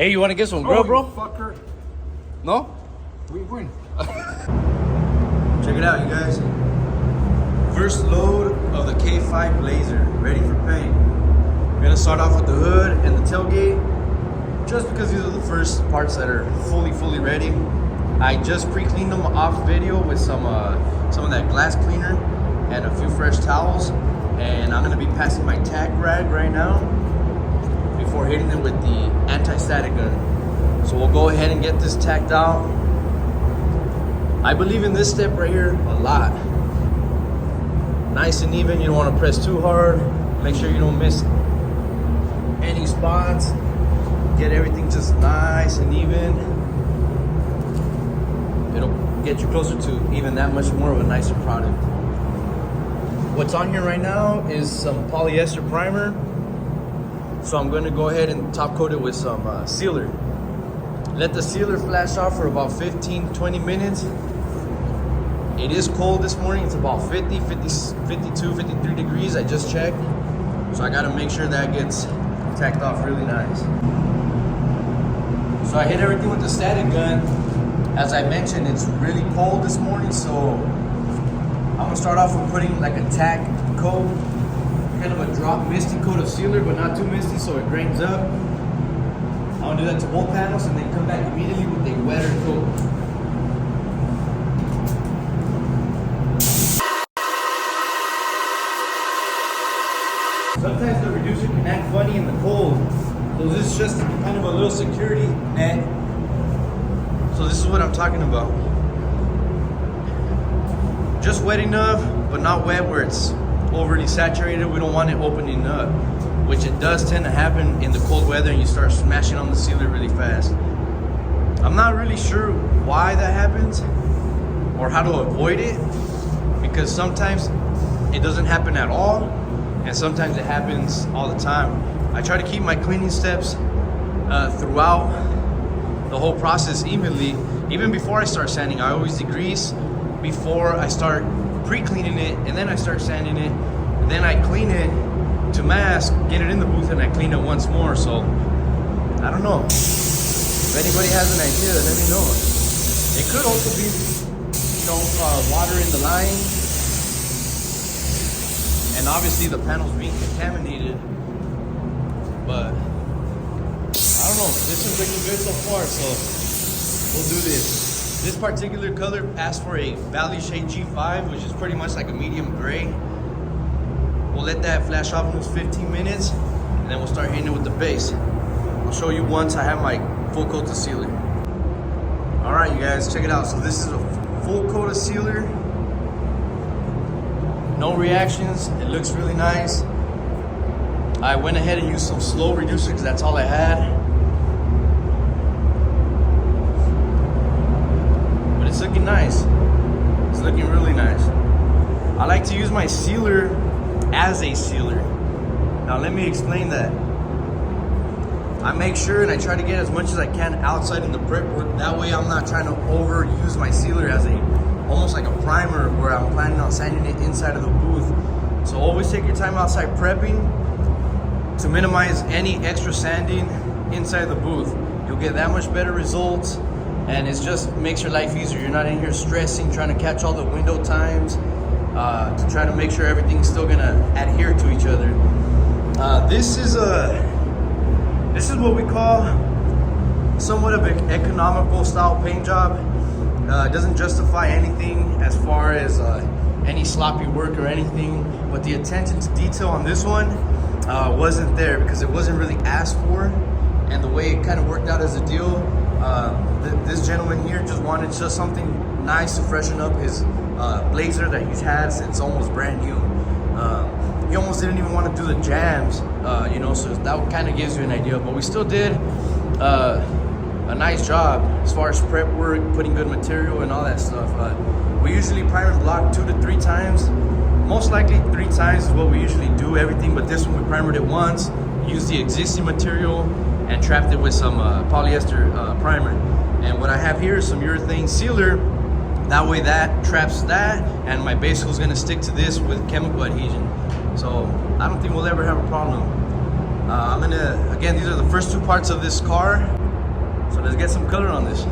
Hey, you want to get some grub, bro? Fucker. No? We win. Check it out, you guys. First load of the K5 Blazer, ready for paint. We're gonna start off with the hood and the tailgate, just because these are the first parts that are fully ready. I just pre-cleaned them off video with some of that glass cleaner and a few fresh towels, and I'm gonna be passing my tack rag right now before hitting it with the anti-static gun. So we'll go ahead and get this tacked out. I believe in this step right here a lot. Nice and even, you don't want to press too hard. Make sure you don't miss any spots. Get everything just nice and even. It'll get you closer to even that much more of a nicer product. What's on here right now is some polyester primer. So I'm going to go ahead and top coat it with some sealer. Let the sealer flash off for about 15-20 minutes. It is cold this morning. It's about 50, 52, 53 degrees. I just checked. So I got to make sure that gets tacked off really nice. So I hit everything with the static gun. As I mentioned, it's really cold this morning, so I'm going to start off with putting like a tack coat. Kind of a drop misty coat of sealer, but not too misty so it grains up. I'm gonna do that to both panels and then come back immediately with a wetter coat. Sometimes the reducer can act funny in the cold, so this is just kind of a little security net. So this is what I'm talking about. Just wet enough, but not wet where it's overly saturated. We don't want it opening up, which it does tend to happen in the cold weather, and you start smashing on the sealer really fast. I'm not really sure why that happens or how to avoid it, because sometimes it doesn't happen at all and sometimes it happens all the time. I try to keep my cleaning steps throughout the whole process evenly. Even before I start sanding, I always degrease before I start pre-cleaning it, and then I start sanding it, and then I clean it to mask, get it in the booth, and I clean it once more. So I don't know. If anybody has an idea, let me know. It could also be, water in the line, and obviously the panel's being contaminated. But I don't know. This is looking good so far, so we'll do this. This particular color asked for a Valley Shade G5, which is pretty much like a medium gray. We'll let that flash off in those 15 minutes, and then we'll start hitting it with the base. I'll show you once I have my full coat of sealer. All right, you guys, check it out. So this is a full coat of sealer. No reactions, it looks really nice. I went ahead and used some slow reducer because that's all I had. It's looking nice. It's looking really nice. I like to use my sealer as a sealer. Now let me explain that. I make sure and I try to get as much as I can outside in the prep work. That way I'm not trying to overuse my sealer as almost like a primer where I'm planning on sanding it inside of the booth. So always take your time outside prepping to minimize any extra sanding inside the booth. You'll get that much better results. And it just makes your life easier. You're not in here stressing, trying to catch all the window times, to try to make sure everything's still gonna adhere to each other. This is what we call somewhat of an economical style paint job. It doesn't justify anything as far as any sloppy work or anything, but the attention to detail on this one wasn't there because it wasn't really asked for, and the way it kind of worked out as a deal. This gentleman here just wanted something nice to freshen up his Blazer that he's had since almost brand new. He almost didn't even want to do the jams, so that kind of gives you an idea. But we still did a nice job as far as prep work, putting good material and all that stuff. We usually prime and block 2 to 3 times. Most likely 3 times is what we usually do everything, but this one we primered it once, used the existing material, and trapped it with some polyester primer. And what I have here is some urethane sealer. That way that traps that, and my base coat is gonna stick to this with chemical adhesion. So I don't think we'll ever have a problem. I'm gonna, again, these are the first two parts of this car. So let's get some color on this.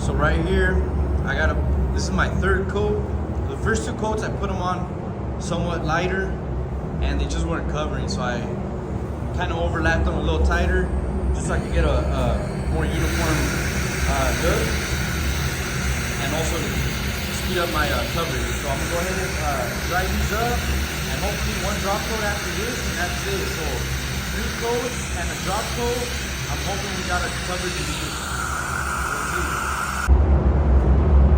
So right here, this is my third coat. The first two coats I put them on somewhat lighter and they just weren't covering. So I kind of overlapped them a little tighter just so I could get a more uniform look and also to speed up my coverage. So I'm gonna go ahead and dry these up and hopefully one drop coat after this and that's it. So 3 coats and a drop coat. I'm hoping we got a coverage in these. Let's see.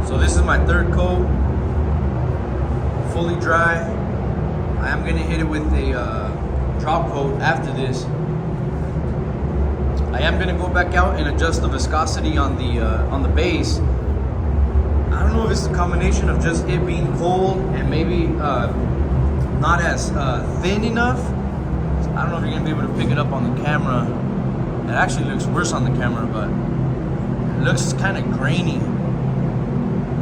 So this is my third coat, fully dry. I am gonna hit it with a drop coat after this. I am gonna go back out and adjust the viscosity on the base. I don't know if it's a combination of just it being cold and maybe not as thin enough. I don't know if you're gonna be able to pick it up on the camera. It actually looks worse on the camera, but it looks kind of grainy.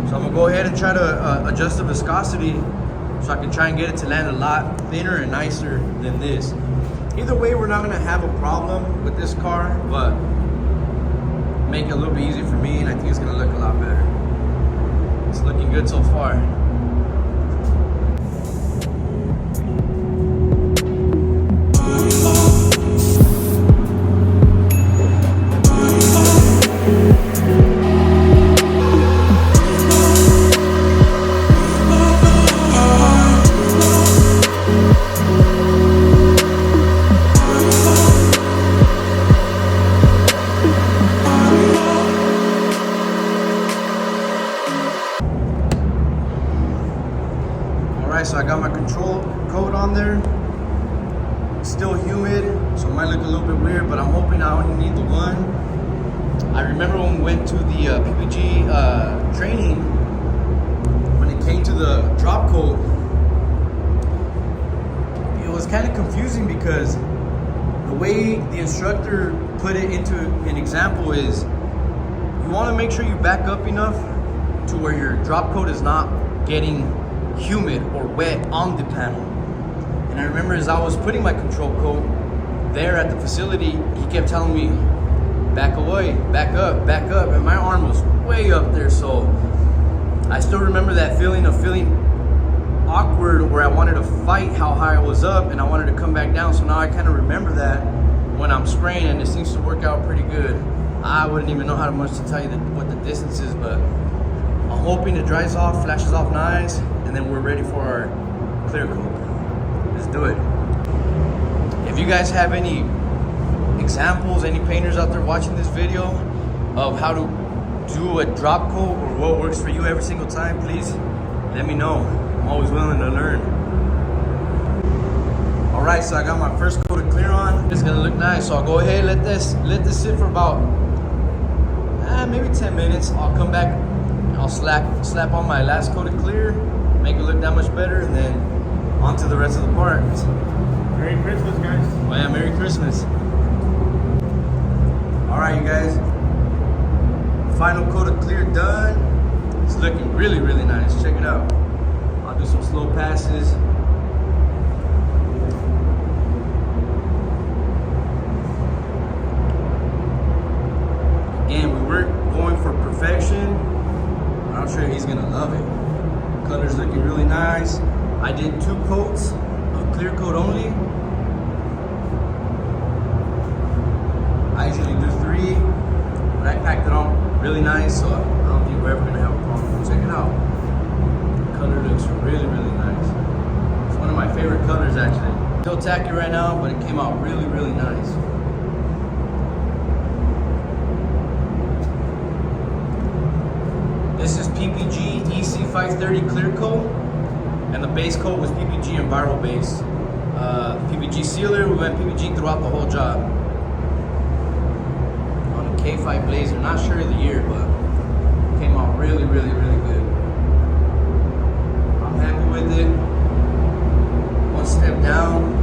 So I'm gonna go ahead and try to adjust the viscosity so I can try and get it to land a lot thinner and nicer than this. Either way, we're not gonna have a problem with this car, but make it a little bit easier for me, and I think it's gonna look a lot better. It's looking good so far. So I got my control coat on there. It's still humid, so it might look a little bit weird, but I'm hoping I only need the one. I remember when we went to the PPG training, when it came to the drop coat, it was kind of confusing because the way the instructor put it into an example is you want to make sure you back up enough to where your drop coat is not getting humid or wet on the panel. And I remember as I was putting my control coat there at the facility, he kept telling me, back away, back up, and my arm was way up there. So I still remember that feeling of feeling awkward where I wanted to fight how high I was up and I wanted to come back down. So now I kind of remember that when I'm spraying, and it seems to work out pretty good. I wouldn't even know how much to tell you what the distance is, but I'm hoping it dries off, flashes off nice, and then we're ready for our clear coat. Let's do it. If you guys have any examples, any painters out there watching this video of how to do a drop coat or what works for you every single time, please let me know. I'm always willing to learn. All right, so I got my first coat of clear on. It's gonna look nice, so I'll go ahead and let this sit for about maybe 10 minutes. I'll come back, I'll slap on my last coat of clear, make it look that much better, and then on to the rest of the parts. Merry Christmas, guys. Oh yeah, Merry Christmas. All right, you guys. Final coat of clear done. It's looking really, really nice. Check it out. I'll do some slow passes. Again, we weren't going for perfection. I'm sure he's gonna love it. Color's looking really nice. I did 2 coats of clear coat only. I usually do 3, but I packed it on really nice, so I don't think we're ever gonna have a problem. Check it out. The color looks really, really nice. It's one of my favorite colors, actually. Still tacky right now, but it came out really, really nice. This is PPG EC530 clear coat, and the base coat was PPG Enviro base. PPG sealer, we went PPG throughout the whole job. K5 Blazer. Not sure of the year, but came out really, really, really good. I'm happy with it. One step down.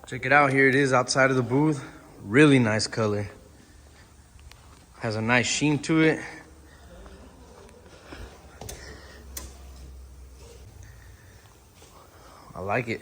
Check it out, here it is outside of the booth. Really nice color. Has a nice sheen to it. I like it.